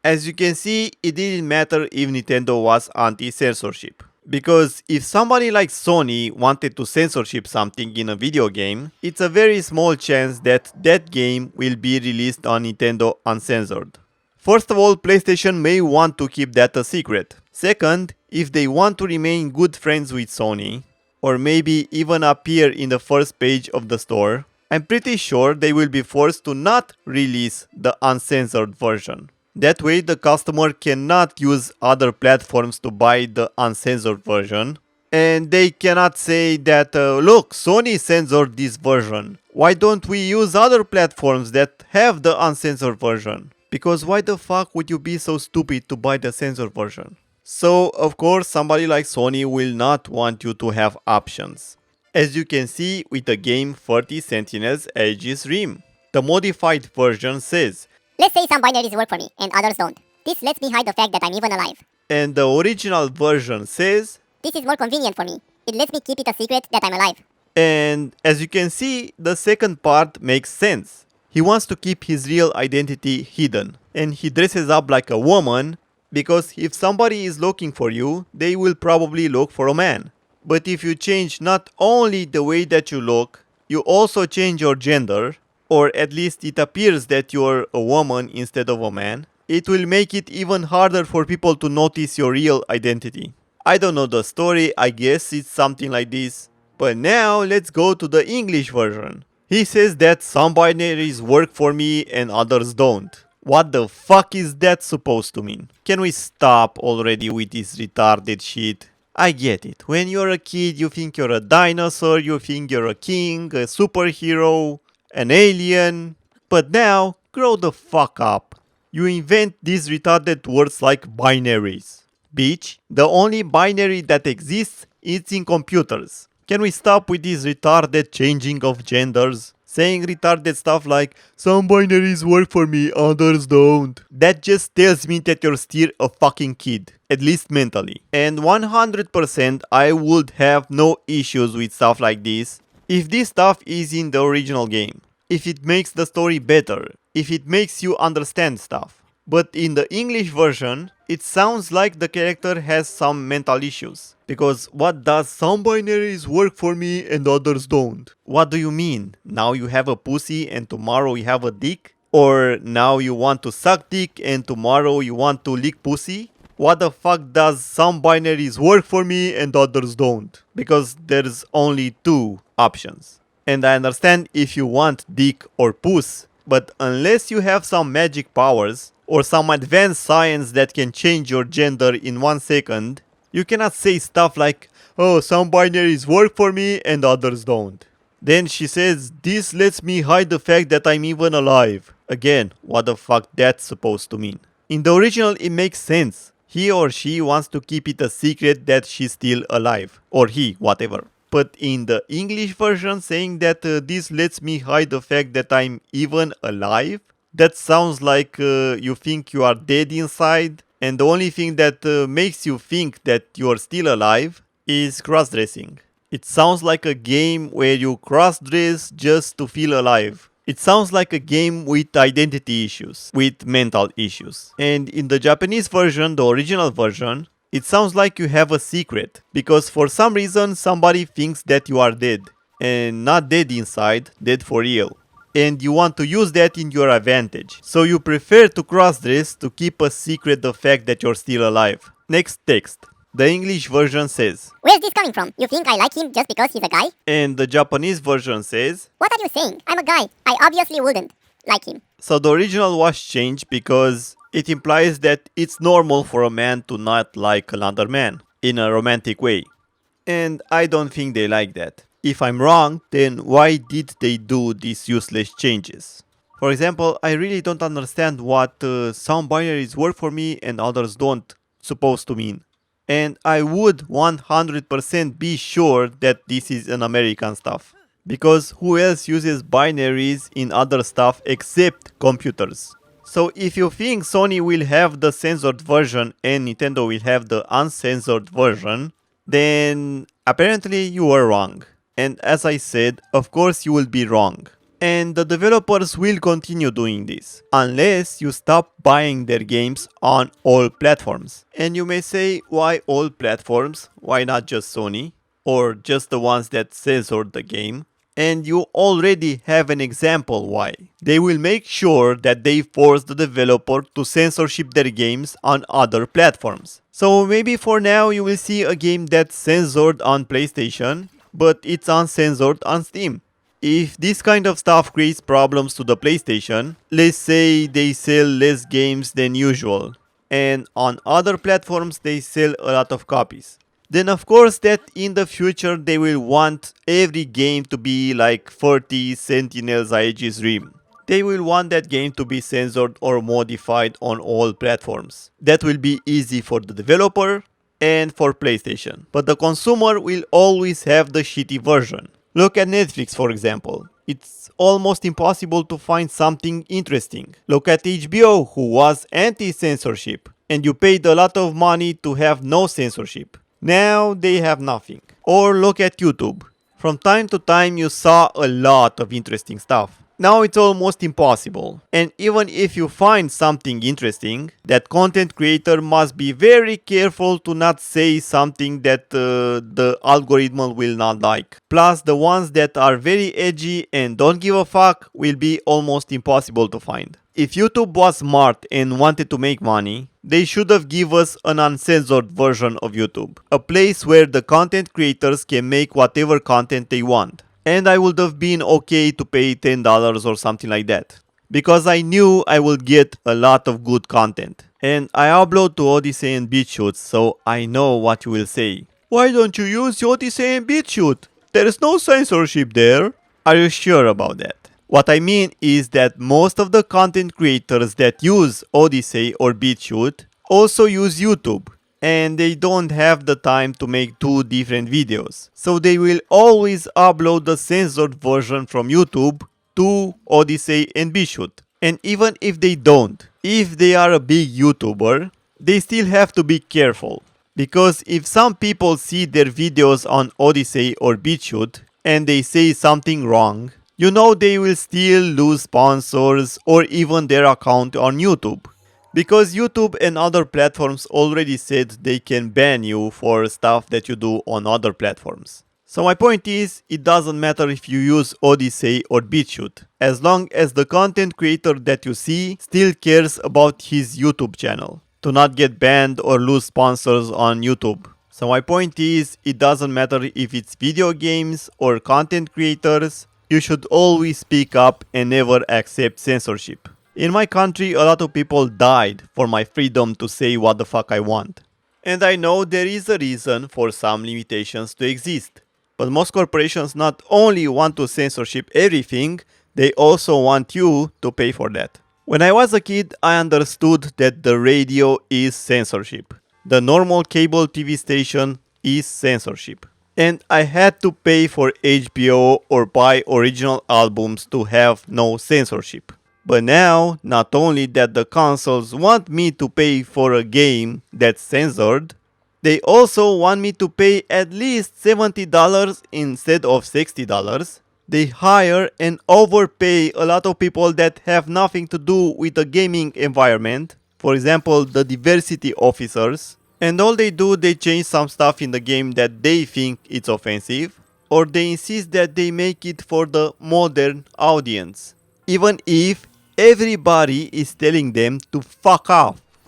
As you can see, it didn't matter if Nintendo was anti-censorship. Because if somebody like Sony wanted to censorship something in a video game, it's a very small chance that that game will be released on Nintendo uncensored. First of all, PlayStation may want to keep that a secret. Second, if they want to remain good friends with Sony, or maybe even appear in the first page of the store, I'm pretty sure they will be forced to not release the uncensored version. That way the customer cannot use other platforms to buy the uncensored version, and they cannot say that look, Sony censored this version. Why don't we use other platforms that have the uncensored version? Because why the fuck would you be so stupid to buy the censored version? So of course somebody like Sony will not want you to have options. As you can see with the game 30 Sentinels Aegis Rim. The modified version says, let's say some binaries work for me and others don't. This lets me hide the fact that I'm even alive. And the original version says, this is more convenient for me. It lets me keep it a secret that I'm alive. And as you can see, the second part makes sense. He wants to keep his real identity hidden, and he dresses up like a woman because if somebody is looking for you, they will probably look for a man. But if you change not only the way that you look, you also change your gender, or at least it appears that you're a woman instead of a man, it will make it even harder for people to notice your real identity. I don't know the story, I guess it's something like this. But now let's go to the English version. He says that some binaries work for me and others don't. What the fuck is that supposed to mean? Can we stop already with this retarded shit? I get it. When you're a kid, you think you're a dinosaur, you think you're a king, a superhero, an alien. But now, grow the fuck up. You invent these retarded words like binaries. Bitch, the only binary that exists is in computers. Can we stop with this retarded changing of genders? Saying retarded stuff like, some binaries work for me, others don't. That just tells me that you're still a fucking kid. At least mentally. And 100% I would have no issues with stuff like this if this stuff is in the original game. If it makes the story better. If it makes you understand stuff. But in the English version, it sounds like the character has some mental issues. Because what does some binaries work for me and others don't? What do you mean? Now you have a pussy and tomorrow you have a dick? Or now you want to suck dick and tomorrow you want to lick pussy? What the fuck does some binaries work for me and others don't? Because there's only two options. And I understand if you want dick or puss, but unless you have some magic powers, or some advanced science that can change your gender in 1 second, you cannot say stuff like, oh, some binaries work for me and others don't. Then she says, this lets me hide the fact that I'm even alive. Again, what the fuck that's supposed to mean? In the original it makes sense. He or she wants to keep it a secret that she's still alive. Or he, whatever. But in the English version saying that this lets me hide the fact that I'm even alive? That sounds like you think you are dead inside, and the only thing that makes you think that you are still alive is cross-dressing. It sounds like a game where you cross-dress just to feel alive. It sounds like a game with identity issues, with mental issues. And in the Japanese version, the original version, it sounds like you have a secret, because for some reason somebody thinks that you are dead, and not dead inside, dead for real. And you want to use that in your advantage. So you prefer to cross-dress to keep a secret the fact that you're still alive. Next text. The English version says, where's this coming from? You think I like him just because he's a guy? And the Japanese version says, what are you saying? I'm a guy. I obviously wouldn't like him. So the original was changed because it implies that it's normal for a man to not like another man in a romantic way. And I don't think they like that. If I'm wrong, then why did they do these useless changes? For example, I really don't understand what some binaries work for me and others don't supposed to mean. And I would 100% be sure that this is an American stuff. Because who else uses binaries in other stuff except computers? So if you think Sony will have the censored version and Nintendo will have the uncensored version, then apparently you were wrong. And as I said, of course you will be wrong. And the developers will continue doing this, unless you stop buying their games on all platforms. And you may say, why all platforms? Why not just Sony? Or just the ones that censored the game? And you already have an example why. They will make sure that they force the developer to censorship their games on other platforms. So maybe for now you will see a game that's censored on PlayStation, but it's uncensored on Steam. If this kind of stuff creates problems to the PlayStation, let's say they sell less games than usual, and on other platforms they sell a lot of copies, then of course that in the future they will want every game to be like 40 Sentinels Aegis Rim. They will want that game to be censored or modified on all platforms. That will be easy for the developer and for PlayStation. But the consumer will always have the shitty version. Look at Netflix, for example. It's almost impossible to find something interesting. Look at HBO, who was anti-censorship, and you paid a lot of money to have no censorship. Now they have nothing. Or look at YouTube. From time to time you saw a lot of interesting stuff. Now it's almost impossible. And even if you find something interesting, that content creator must be very careful to not say something that the algorithm will not like. Plus the ones that are very edgy and don't give a fuck will be almost impossible to find. If YouTube was smart and wanted to make money, they should have given us an uncensored version of YouTube. A place where the content creators can make whatever content they want. And I would have been okay to pay $10 or something like that. Because I knew I would get a lot of good content. And I upload to Odyssey and BitChute, so I know what you will say. Why don't you use Odyssey and BitChute? There is no censorship there. Are you sure about that? What I mean is that most of the content creators that use Odyssey or BitChute also use YouTube. And they don't have the time to make two different videos. So they will always upload the censored version from YouTube to Odyssey and BitChute. And even if they don't, if they are a big YouTuber, they still have to be careful. Because if some people see their videos on Odyssey or BitChute and they say something wrong, you know they will still lose sponsors or even their account on YouTube. Because YouTube and other platforms already said they can ban you for stuff that you do on other platforms. So my point is, it doesn't matter if you use Odyssey or BitChute, as long as the content creator that you see still cares about his YouTube channel, to not get banned or lose sponsors on YouTube. So my point is, it doesn't matter if it's video games or content creators, you should always speak up and never accept censorship. In my country, a lot of people died for my freedom to say what the fuck I want. And I know there is a reason for some limitations to exist. But most corporations not only want to censorship everything, they also want you to pay for that. When I was a kid, I understood that the radio is censorship. The normal cable TV station is censorship. And I had to pay for HBO or buy original albums to have no censorship. But now, not only that the consoles want me to pay for a game that's censored, they also want me to pay at least $70 instead of $60. They hire and overpay a lot of people that have nothing to do with the gaming environment. For example, the diversity officers. And all they do, they change some stuff in the game that they think it's offensive. Or they insist that they make it for the modern audience. Even if everybody is telling them to fuck off.